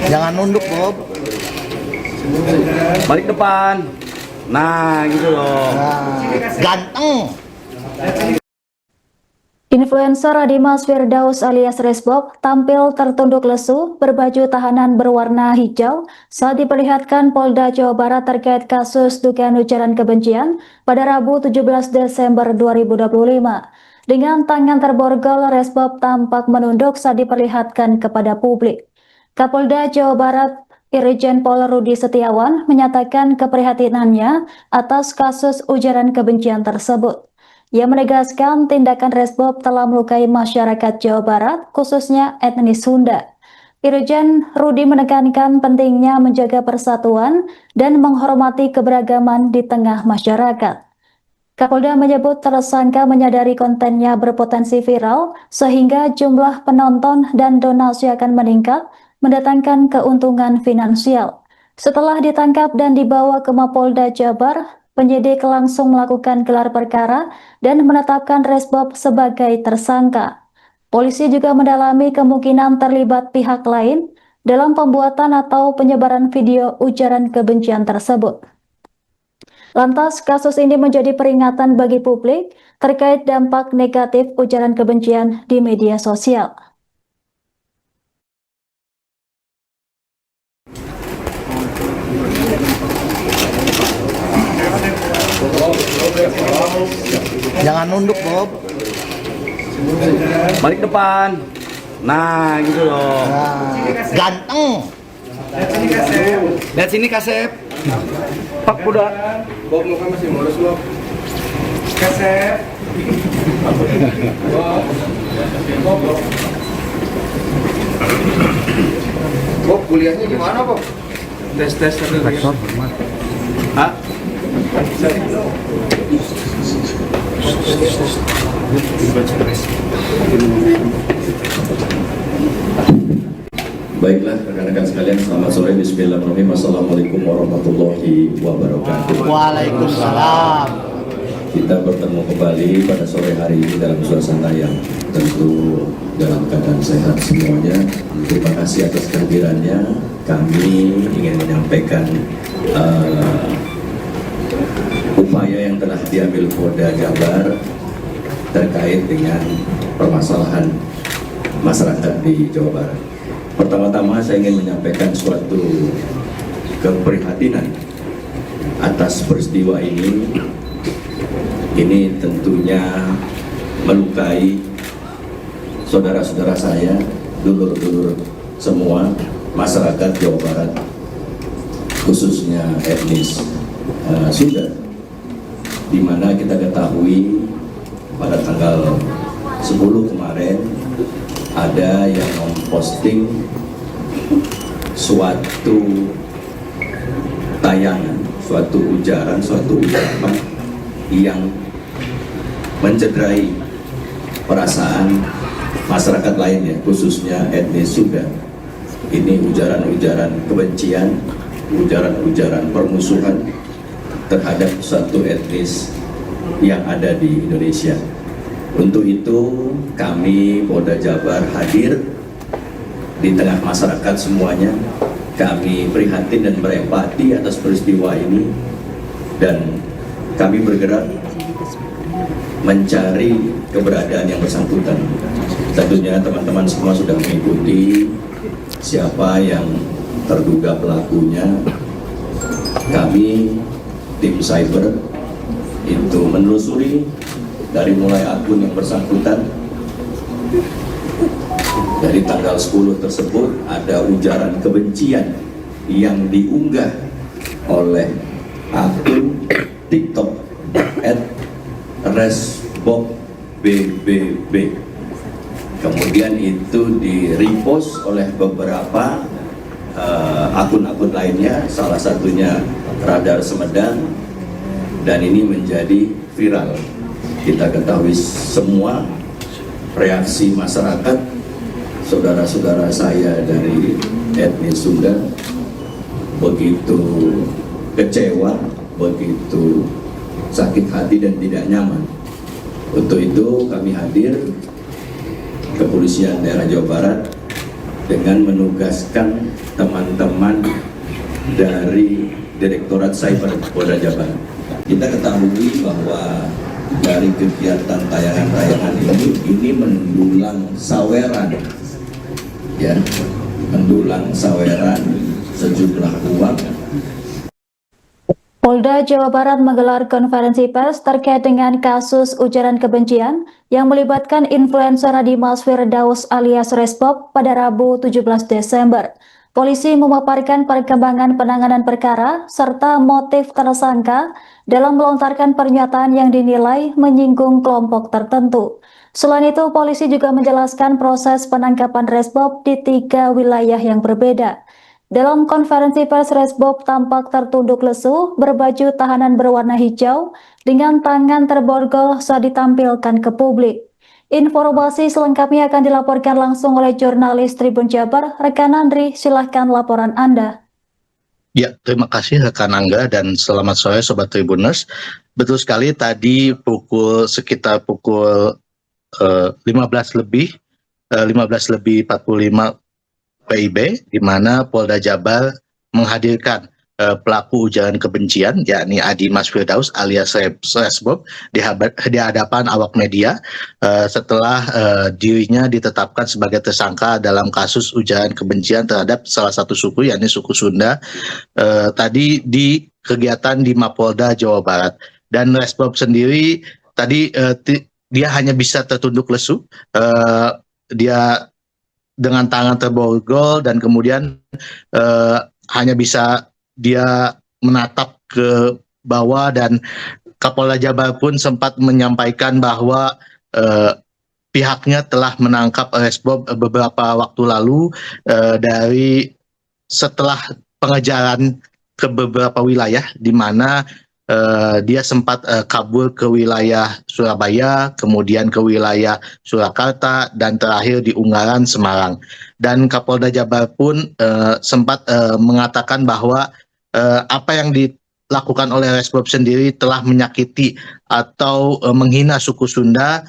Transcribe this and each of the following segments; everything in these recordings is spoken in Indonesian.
Jangan nunduk, Bob. Balik depan. Nah, gitu loh. Nah, ganteng. Influencer Dimas Firdaus alias Resbob tampil tertunduk lesu berbaju tahanan berwarna hijau saat diperlihatkan Polda Jawa Barat terkait kasus dugaan ujaran kebencian pada Rabu 17 Desember 2025. Dengan tangan terborgol, Resbob tampak menunduk saat diperlihatkan kepada publik. Kapolda Jawa Barat Irjen Pol Rudi Setiawan menyatakan keprihatinannya atas kasus ujaran kebencian tersebut. Ia menegaskan tindakan Resbob telah melukai masyarakat Jawa Barat, khususnya etnis Sunda. Irjen Rudi menekankan pentingnya menjaga persatuan dan menghormati keberagaman di tengah masyarakat. Kapolda menyebut tersangka menyadari kontennya berpotensi viral, sehingga jumlah penonton dan donasi akan meningkat, mendatangkan keuntungan finansial. Setelah ditangkap dan dibawa ke Mapolda Jabar, penyidik langsung melakukan gelar perkara dan menetapkan Resbob sebagai tersangka. Polisi juga mendalami kemungkinan terlibat pihak lain dalam pembuatan atau penyebaran video ujaran kebencian tersebut. Lantas, kasus ini menjadi peringatan bagi publik terkait dampak negatif ujaran kebencian di media sosial. Jangan nunduk, Bob. Balik depan. Nah, gitu loh. Nah, ganteng. Lihat sini Kasep. Pak kuda. Bob muka masih mulus lo. Kasep. Bob kuliahnya gimana, Bob? Tes satu lagi. Hah? Baiklah rekan-rekan sekalian, selamat sore. Bismillahirrahmanirrahim. Assalamualaikum warahmatullahi wabarakatuh. Waalaikumsalam. Kita bertemu kembali pada sore hari ini dalam suasana yang tentu dalam keadaan sehat semuanya. Terima kasih atas kehadirannya. Kami ingin menyampaikan upaya yang telah diambil Polda Jabar terkait dengan permasalahan masyarakat di Jawa Barat. Pertama-tama saya ingin menyampaikan suatu keprihatinan atas peristiwa ini. Ini tentunya melukai saudara-saudara saya, dulur-dulur semua masyarakat Jawa Barat, khususnya etnis Sunda, di mana kita ketahui pada tanggal 10 kemarin ada yang memposting suatu tayangan, suatu ujaran, suatu ucapan yang mencederai perasaan masyarakat lainnya, khususnya etnis Sunda. Ini ujaran-ujaran kebencian, ujaran-ujaran permusuhan terhadap satu etnis yang ada di Indonesia. Untuk itu kami Polda Jabar hadir di tengah masyarakat semuanya. Kami prihatin dan berempati atas peristiwa ini, dan kami bergerak mencari keberadaan yang bersangkutan. Tentunya teman-teman semua sudah mengikuti siapa yang terduga pelakunya. Kami tim cyber itu menelusuri dari mulai akun yang bersangkutan. Dari tanggal 10 tersebut ada ujaran kebencian yang diunggah oleh akun TikTok @resbobbb. Kemudian itu di-repost oleh beberapa akun-akun lainnya, salah satunya Radar Semedang, dan ini menjadi viral. Kita ketahui semua reaksi masyarakat, saudara-saudara saya dari etnis Sunda begitu kecewa, begitu sakit hati dan tidak nyaman. Untuk itu kami hadir, Kepolisian Daerah Jawa Barat dengan menugaskan teman-teman dari Direktorat Cyber Polda Jabar. Kita ketahui bahwa dari kegiatan tayangan-tayangan ini mendulang saweran, ya, mendulang saweran sejumlah uang. Polda Jawa Barat menggelar konferensi pers terkait dengan kasus ujaran kebencian yang melibatkan influencer Dimas Firdaus alias Resbob pada Rabu 17 Desember. Polisi memaparkan perkembangan penanganan perkara serta motif tersangka dalam melontarkan pernyataan yang dinilai menyinggung kelompok tertentu. Selain itu, polisi juga menjelaskan proses penangkapan Resbob di 3 wilayah yang berbeda. Dalam konferensi pers, Resbob tampak tertunduk lesu, berbaju tahanan berwarna hijau, dengan tangan terborgol saat ditampilkan ke publik. Informasi selengkapnya akan dilaporkan langsung oleh jurnalis Tribun Jabar, rekan Andri. Silahkan laporan Anda. Ya, terima kasih rekan Angga dan selamat sore Sobat Tribuners. Betul sekali tadi sekitar pukul 15 lebih 45 PIB, di mana Polda Jabar menghadirkan pelaku ujaran kebencian, yakni Dimas Firdaus alias Resbob, di hadapan awak media setelah dirinya ditetapkan sebagai tersangka dalam kasus ujaran kebencian terhadap salah satu suku, yakni suku Sunda, tadi di kegiatan di Mapolda Jawa Barat. Dan Resbob sendiri tadi dia hanya bisa tertunduk lesu, dia dengan tangan terborgol dan kemudian hanya bisa dia menatap ke bawah, dan Kapolda Jabar pun sempat menyampaikan bahwa pihaknya telah menangkap Resbob beberapa waktu lalu dari setelah pengejaran ke beberapa wilayah di mana dia sempat kabur ke wilayah Surabaya, kemudian ke wilayah Surakarta, dan terakhir di Ungaran, Semarang. Dan Kapolda Jabar pun sempat mengatakan bahwa apa yang dilakukan oleh Resbob sendiri telah menyakiti atau menghina suku Sunda,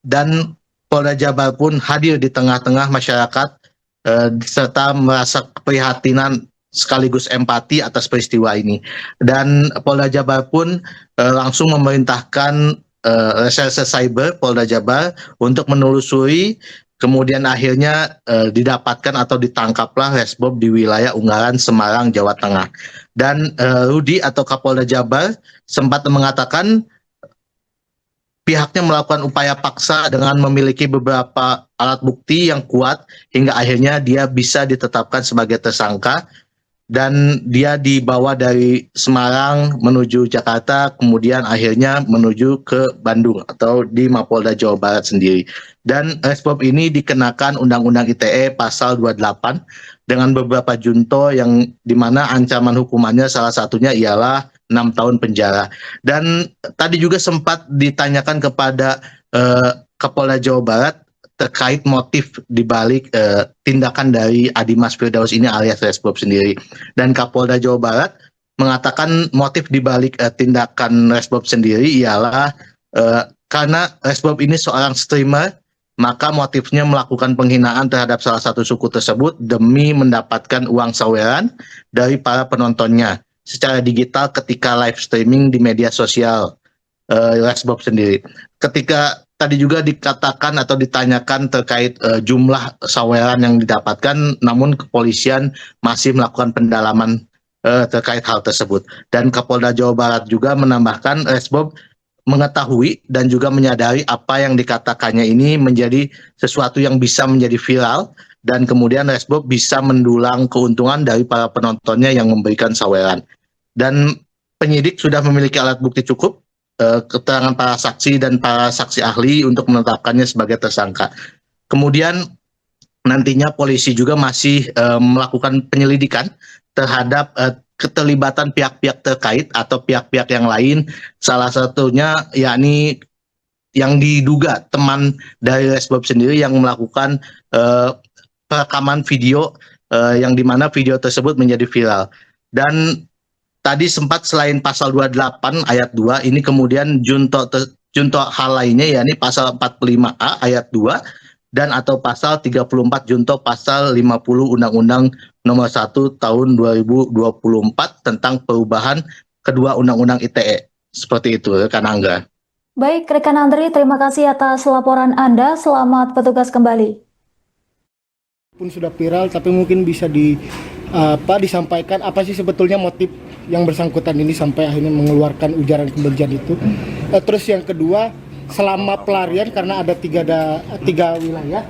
dan Polda Jabar pun hadir di tengah-tengah masyarakat serta merasa keprihatinan sekaligus empati atas peristiwa ini. Dan Polda Jabar pun langsung memerintahkan Reserse Cyber Polda Jabar untuk menelusuri, kemudian akhirnya didapatkan atau ditangkaplah Resbob di wilayah Ungaran, Semarang, Jawa Tengah. Dan Rudi atau Kapolda Jabar sempat mengatakan pihaknya melakukan upaya paksa dengan memiliki beberapa alat bukti yang kuat hingga akhirnya dia bisa ditetapkan sebagai tersangka. Dan dia dibawa dari Semarang menuju Jakarta, kemudian akhirnya menuju ke Bandung atau di Mapolda Jawa Barat sendiri. Dan Resbob ini dikenakan Undang-Undang ITE pasal 28 dengan beberapa junto yang dimana ancaman hukumannya salah satunya ialah 6 tahun penjara. Dan tadi juga sempat ditanyakan kepada Kapolda Jawa Barat terkait motif dibalik tindakan dari Dimas Firdaus ini alias Resbob sendiri. Dan Kapolda Jawa Barat mengatakan motif dibalik tindakan Resbob sendiri ialah karena Resbob ini seorang streamer, maka motifnya melakukan penghinaan terhadap salah satu suku tersebut demi mendapatkan uang saweran dari para penontonnya secara digital ketika live streaming di media sosial Resbob sendiri. Ketika tadi juga dikatakan atau ditanyakan terkait jumlah saweran yang didapatkan, namun kepolisian masih melakukan pendalaman terkait hal tersebut. Dan Kapolda Jawa Barat juga menambahkan Resbob mengetahui dan juga menyadari apa yang dikatakannya ini menjadi sesuatu yang bisa menjadi viral, dan kemudian Resbob bisa mendulang keuntungan dari para penontonnya yang memberikan saweran. Dan penyidik sudah memiliki alat bukti cukup, keterangan para saksi dan para saksi ahli untuk menetapkannya sebagai tersangka. Kemudian nantinya polisi juga masih melakukan penyelidikan terhadap keterlibatan pihak-pihak terkait atau pihak-pihak yang lain, salah satunya yakni yang diduga teman dari Resbob sendiri yang melakukan perekaman video yang dimana video tersebut menjadi viral. Dan tadi sempat selain pasal 28 ayat 2, ini kemudian junto hal lainnya yakni pasal 45A ayat 2 dan atau pasal 34 junto pasal 50 Undang-Undang Nomor 1 Tahun 2024 tentang perubahan kedua Undang-Undang ITE. Seperti itu, rekan Angga. Baik, rekan Andri, terima kasih atas laporan Anda. Selamat bertugas kembali. Pun sudah viral, tapi mungkin bisa disampaikan apa sih sebetulnya motif yang bersangkutan ini sampai akhirnya mengeluarkan ujaran kebencian itu. Terus yang kedua, selama pelarian karena ada tiga wilayah,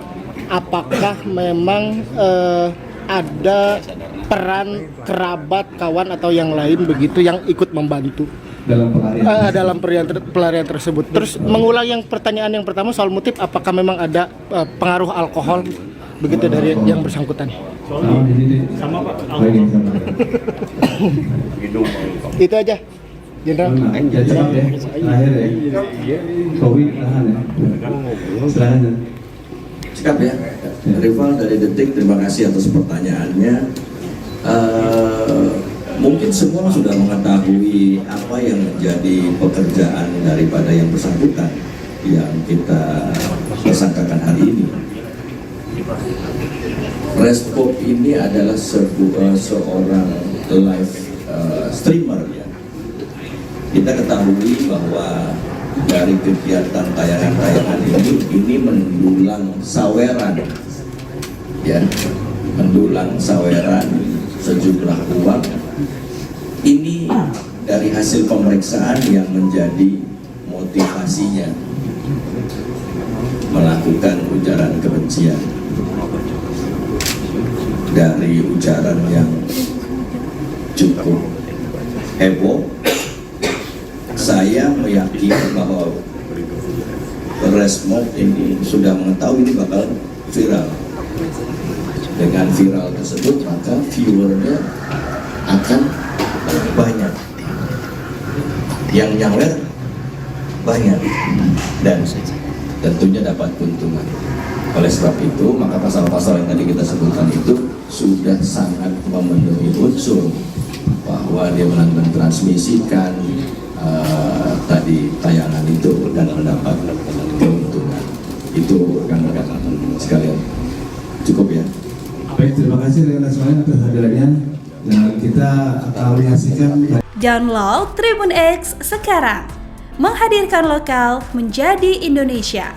apakah memang ada peran kerabat, kawan atau yang lain begitu yang ikut membantu dalam pelarian tersebut. Terus mengulang yang pertanyaan yang pertama soal motif, apakah memang ada pengaruh alkohol begitu dari yang bersangkutan? Sama Pak. Itu aja, Jenderal. Cepat ya, terakhir ya. Covid tahan ya. Silakan. Sikap ya, Rival dari Detik, terima kasih atas pertanyaannya. Mungkin semua sudah mengetahui apa yang menjadi pekerjaan daripada yang bersangkutan yang kita tersangkakan hari ini. Respop ini adalah seorang live streamer ya. Kita ketahui bahwa dari kegiatan tayangan-tayangan ini mendulang saweran ya, mendulang saweran sejumlah uang. Ini dari hasil pemeriksaan yang menjadi motivasinya melakukan ujaran kebencian. Dari ujaran yang cukup heboh, saya meyakini bahwa Resmob ini sudah mengetahui ini bakal viral. Dengan viral tersebut maka viewernya akan banyak, yang nyawer banyak, dan tentunya dapat keuntungan. Oleh sebab itu maka pasal-pasal yang tadi kita sebutkan itu sudah sangat memenuhi unsur bahwa dia mentransmisikan tadi tayangan itu dan mendapat keuntungan. Itu rekan-rekan sekalian. Cukup ya. Baik, terima kasih rekan semuanya atas hadirnya. Dan kita akan menyaksikan. Download Tribun X sekarang, menghadirkan lokal menjadi Indonesia.